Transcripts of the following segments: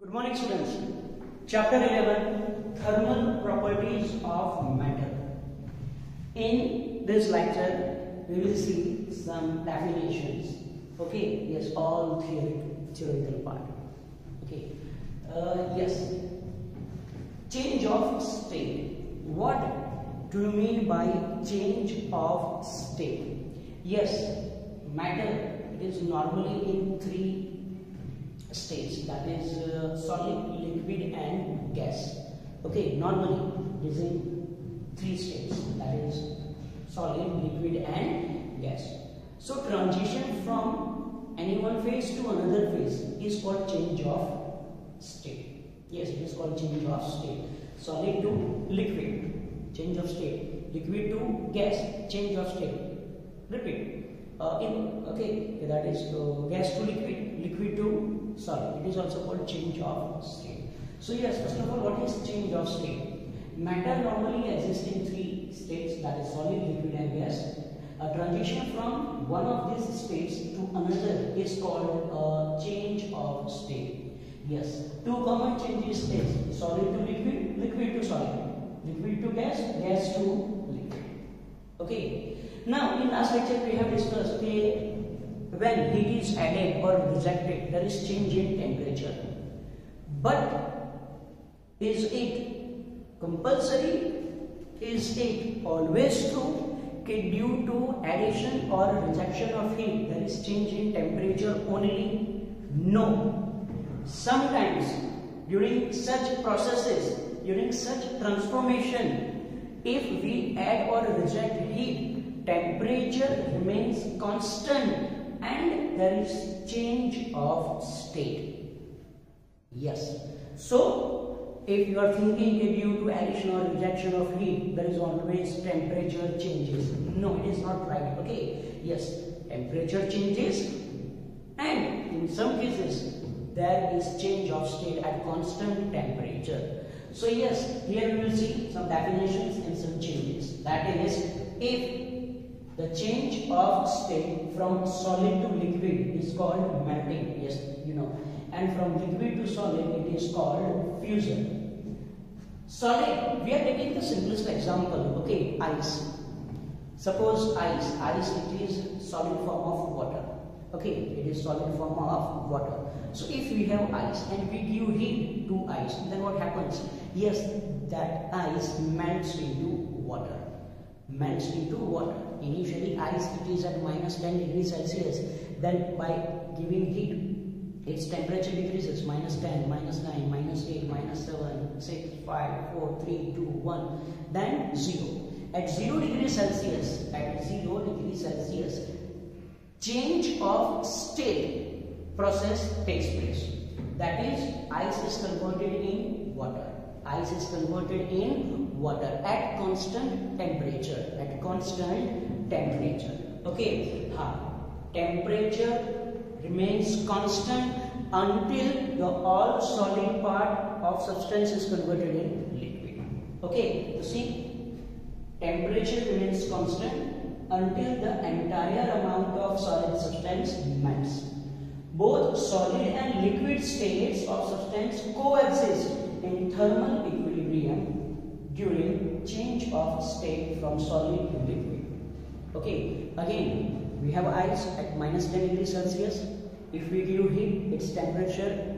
Good morning, students. Chapter 11, Thermal Properties of Matter. In this lecture, we will see some definitions. Okay, yes, all theoretical part. Okay, yes. Change of state. What do you mean by change of state? Yes, matter, it is normally in three states, that is solid, liquid and gas. Okay, normally it is in three states, that is solid, liquid and gas. So transition from any one phase to another phase is called change of state. Yes, it is called change of state. Solid to liquid, change of state. Liquid to gas, change of state. Repeat. That is gas to liquid, liquid to solid. It is also called change of state. So yes, first of all, what is change of state? Matter normally exists in three states, that is solid, liquid and gas. A transition from one of these states to another is called change of state. Yes, two common changes states, solid to liquid, liquid to solid, liquid to gas, gas to liquid. Okay. Now, in last lecture we have discussed when heat is added or rejected, there is change in temperature. But is it compulsory? Is it always true that due to addition or rejection of heat, there is change in temperature only? No. Sometimes during such processes, during such transformation, if we add or reject heat, temperature remains constant and there is change of state. Yes. So, if you are thinking that due to addition or rejection of heat, there is always temperature changes. No, it is not right. Okay. Yes, temperature changes and in some cases there is change of state at constant temperature. So yes, here we will see some definitions and some changes. That is, if the change of state from solid to liquid is called melting, yes, you know, and from liquid to solid it is called fusion. Solid, we are taking the simplest example, okay, ice. Suppose ice it is solid form of water, okay, it is solid form of water. So if we have ice and we give heat to ice, then what happens? Yes, that ice melts into water. Melts into water. Initially ice it is at minus 10 degrees Celsius. Then by giving heat, its temperature decreases, minus 10, minus 9, minus 8, minus 7, 6, 5, 4, 3, 2, 1, then 0. At 0 degrees Celsius, change of state process takes place. That is, ice is converted in water. Ice is converted in water at constant temperature. At constant temperature. Okay. Temperature remains constant until the all solid part of substance is converted in liquid. Okay. You see, temperature remains constant until the entire amount of solid substance melts. Both solid and liquid states of substance coexist in thermal equilibrium during change of state from solid to liquid. Okay, again we have ice at minus 10 degrees Celsius. If we give heat, its temperature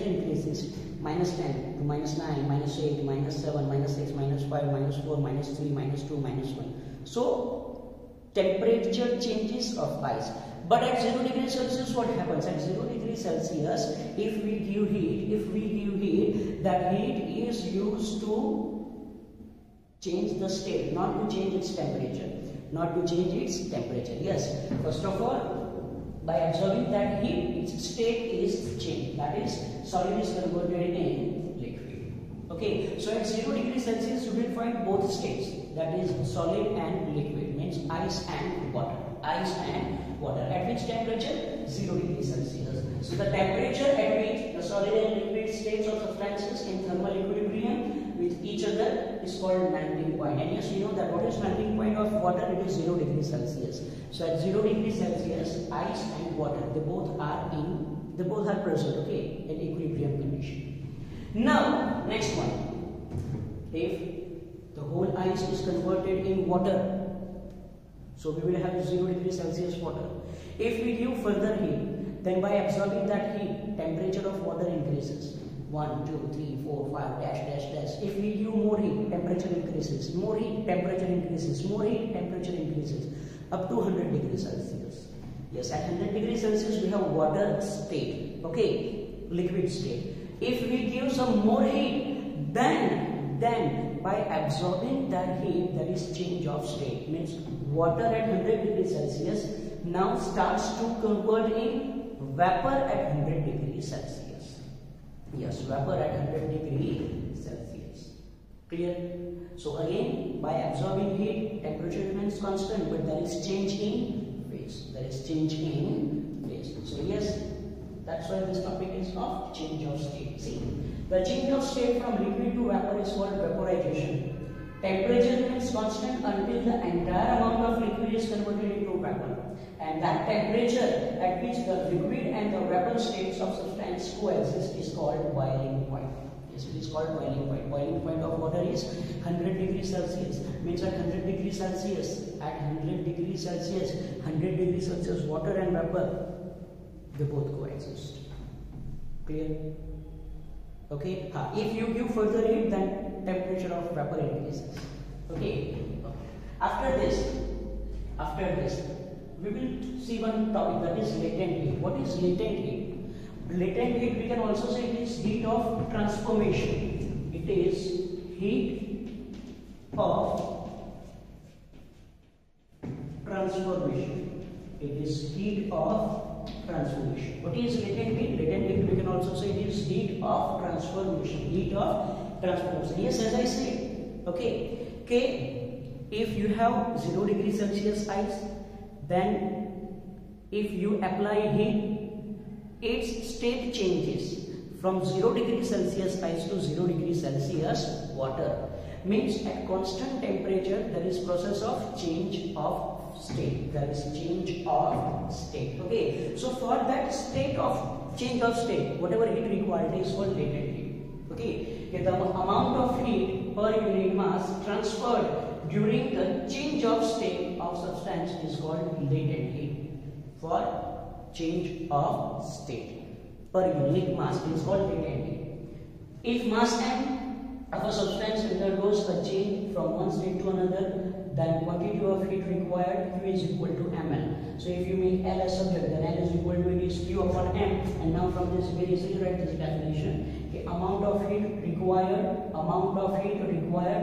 increases, minus 10 to minus 9, minus 8, minus 7, minus 6, minus 5, minus 4, minus 3, minus 2, minus 1. So temperature changes of ice. But at 0 degrees Celsius, what happens? At 0 degrees Celsius, if we give heat, that heat is used to change the state, not to change its temperature. Yes, first of all, by absorbing that heat, its state is changed. That is, solid is converted in liquid. Okay, so at 0 degrees Celsius, you will find both states. That is, solid and liquid, means ice and water. Ice and water. At which temperature? 0 degrees Celsius. So the temperature at which the solid and liquid states of substances in thermal equilibrium with each other is called melting point. And yes, you know that what is melting point of water? It is 0 degrees Celsius. So at 0 degrees Celsius, ice and water, they both are in They both are present, okay, in equilibrium condition. Now, next one. If the whole ice is converted in water, so we will have 0 degrees Celsius water. If we give further heat, then by absorbing that heat, temperature of water increases. 1, 2, 3, 4, 5, dash, dash, dash. If we give more heat, temperature increases. More heat, temperature increases. More heat, temperature increases. Up to 100 degrees Celsius. Yes, at 100 degrees Celsius, we have water state. Okay, liquid state. If we give some more heat, then by absorbing that heat, there is change of state. Means water at 100 degrees Celsius now starts to convert in vapor at 100 degrees Celsius. Yes, vapor at 100 degrees Celsius. Clear? So again, by absorbing heat, temperature remains constant, but there is change in phase. There is change in phase. So yes, that's why this topic is of change of state. See, the change of state from liquid to vapor is called vaporization. Temperature remains constant until the entire amount of liquid is converted into vapor. And that temperature at which the liquid and the vapor states of substance coexist is called boiling point. Yes, it is called boiling point. Boiling point of water is 100 degrees Celsius. Means at 100 degrees Celsius, 100 degrees Celsius, water and vapor, they both coexist. Clear? Okay. If you give further heat, then temperature of vapor increases. Okay. After this, we will see one topic, that is latent heat. What is latent heat? Latent heat, we can also say it is heat of transformation. It is heat of transformation. It is heat of transformation. What is latent heat? Latent heat, we can also say it is heat of transformation. Heat of transformation. Yes, as I said. Okay. If you have 0 degrees Celsius ice, then if you apply heat, its state changes from 0 degrees Celsius ice to 0 degrees Celsius water. Means at constant temperature there is process of change of state. There is change of state. Okay. So for that state of change of state, whatever heat required is called latent heat. Okay. The amount of heat per unit mass transferred during the change of state of substance is called latent heat. For change of state per unit mass is called latent heat. If mass m of a substance undergoes a change from one state to another, then quantity of heat required Q is equal to ml. So if you make L as subject, then L is equal to it is Q upon m, and now from this very easily write this definition. Okay, amount of heat required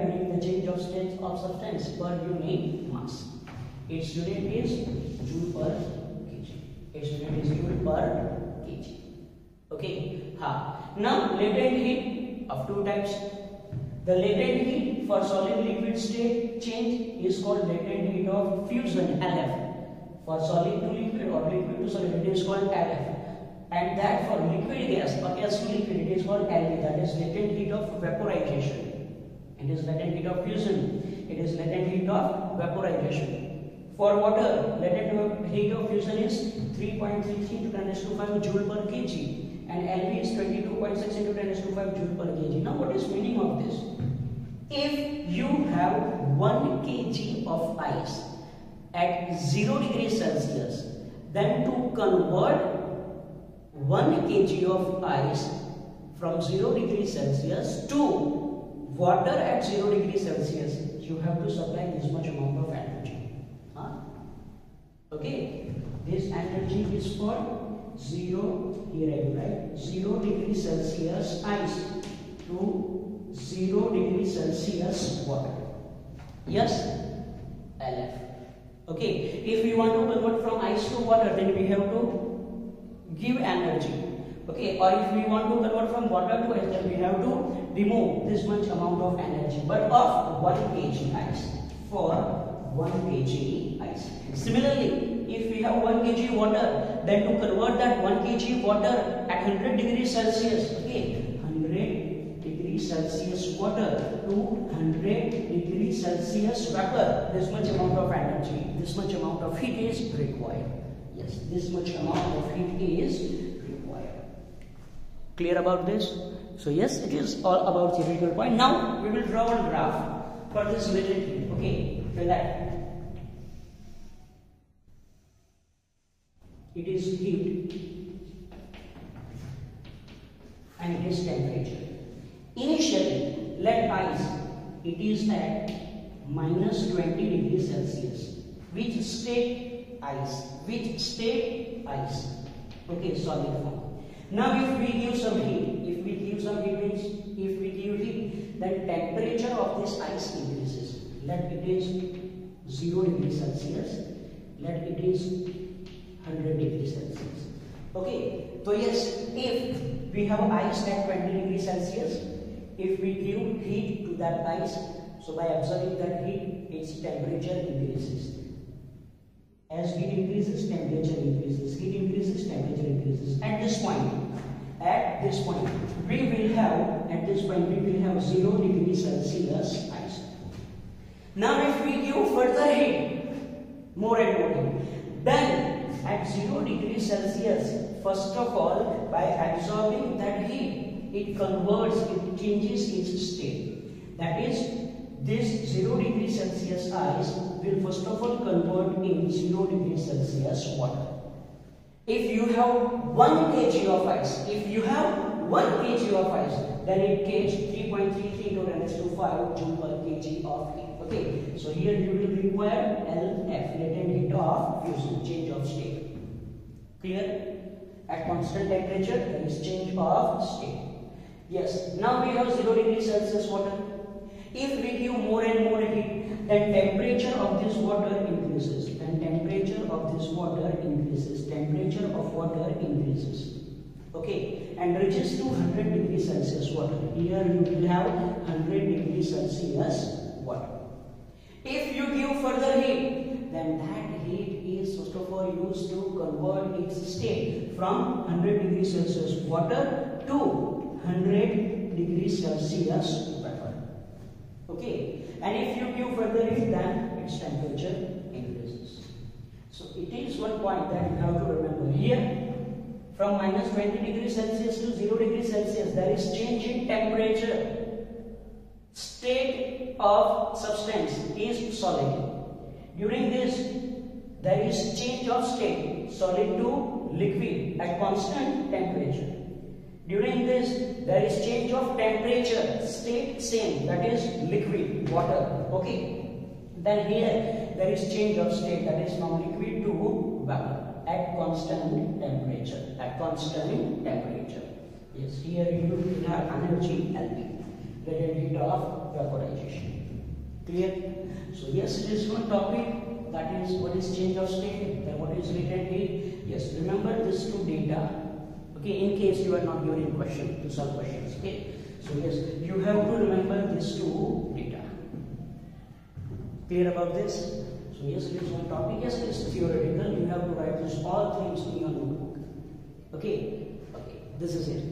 during the change of state of substance per unit mass. Its unit is joule per kg. Its unit is joule per kg. Okay. Now latent heat of two types. The latent heat for solid liquid state change is called latent heat of fusion, LF. For solid to liquid or liquid to solid, it is called LF. And that for liquid gas or gas to liquid, it is called LV. That is latent heat of vaporization. It is latent heat of fusion. It is latent heat of vaporization. For water, latent heat of fusion is 3.33 to 10⁵ joule per kg. And LV is 22.6 into 10⁵ joule per kg. Now what is meaning of this? If you have 1 kg of ice at 0 degrees Celsius, then to convert 1 kg of ice from 0 degrees Celsius to water at 0 degrees Celsius, you have to supply this much amount of energy. Okay, this energy is for 0, here I will write 0 degrees Celsius ice to 0 degrees Celsius water. Yes, LF. Okay, if we want to convert from ice to water, then we have to give energy. Okay, or if we want to convert from water to ice, then we have to remove this much amount of energy, but of 1 kg ice, for 1 kg ice. Similarly, if we have 1 kg water, then to convert that 1 kg water at 100 degrees Celsius, okay, 100 degrees Celsius water to 100 degrees Celsius vapor, this much amount of energy, this much amount of heat is required. Yes, this much amount of heat is required. Clear about this? So yes, it is all about theoretical point. Now we will draw a graph for this little heat. Okay, for that it is heat and it is temperature. Initially, let ice, it is at minus 20 degrees Celsius. Which state ice? Which state ice? Okay, solid form. Now if we give some heat, then temperature of this ice increases. Let it is 0 degrees Celsius. Let it is 100 degrees Celsius. Okay, so yes, if we have ice at 20 degrees Celsius, if we give heat to that ice, so by observing that heat, its temperature increases. As heat increases, temperature increases. Heat increases, temperature increases. At this point, we will have 0 degrees Celsius ice. Now, if we give further heat, more and more heat, then at 0 degrees Celsius, first of all, by absorbing that heat, it changes its state. That is, this 0 degrees Celsius ice will first of all convert in 0 degrees Celsius water. If you have 1 kg of ice, then it takes 3.33 into 10⁵ joule per kg of heat. Okay, so here you will require LF, latent heat of fusion, change of state. Clear? At constant temperature, there is change of state. Yes, now we have 0 degrees Celsius water. If we give more and more heat, then temperature of this water increases. Temperature of water increases. Okay, and reaches to 100 degrees Celsius water. Here you will have 100 degrees Celsius water. If you give further heat, then that heat is first of all used to convert its state from 100 degrees Celsius water to 100 degrees Celsius vapor. Okay, and if you give further heat, then its temperature increases. So it is one point that you have to remember. Here, from minus 20 degrees Celsius to 0 degrees Celsius, there is change in temperature. State of substance is solid. During this, there is change of state, solid to liquid at constant temperature. During this, there is change of temperature, state same, that is liquid, water. Okay. Then here, there is change of state, that is from liquid to vapor at constant temperature. Yes, here you will have energy LP, latent heat of vaporization. Clear? So yes, it is one topic, that is what is change of state, then what is latent heat. Yes, remember these two data. Okay, in case you are not given in question to solve questions. Okay, so yes, you have to remember these two data. Clear about this? So yes, it is one topic. Yes, it is theoretical. You have to write this all things in your notebook. Okay, this is it.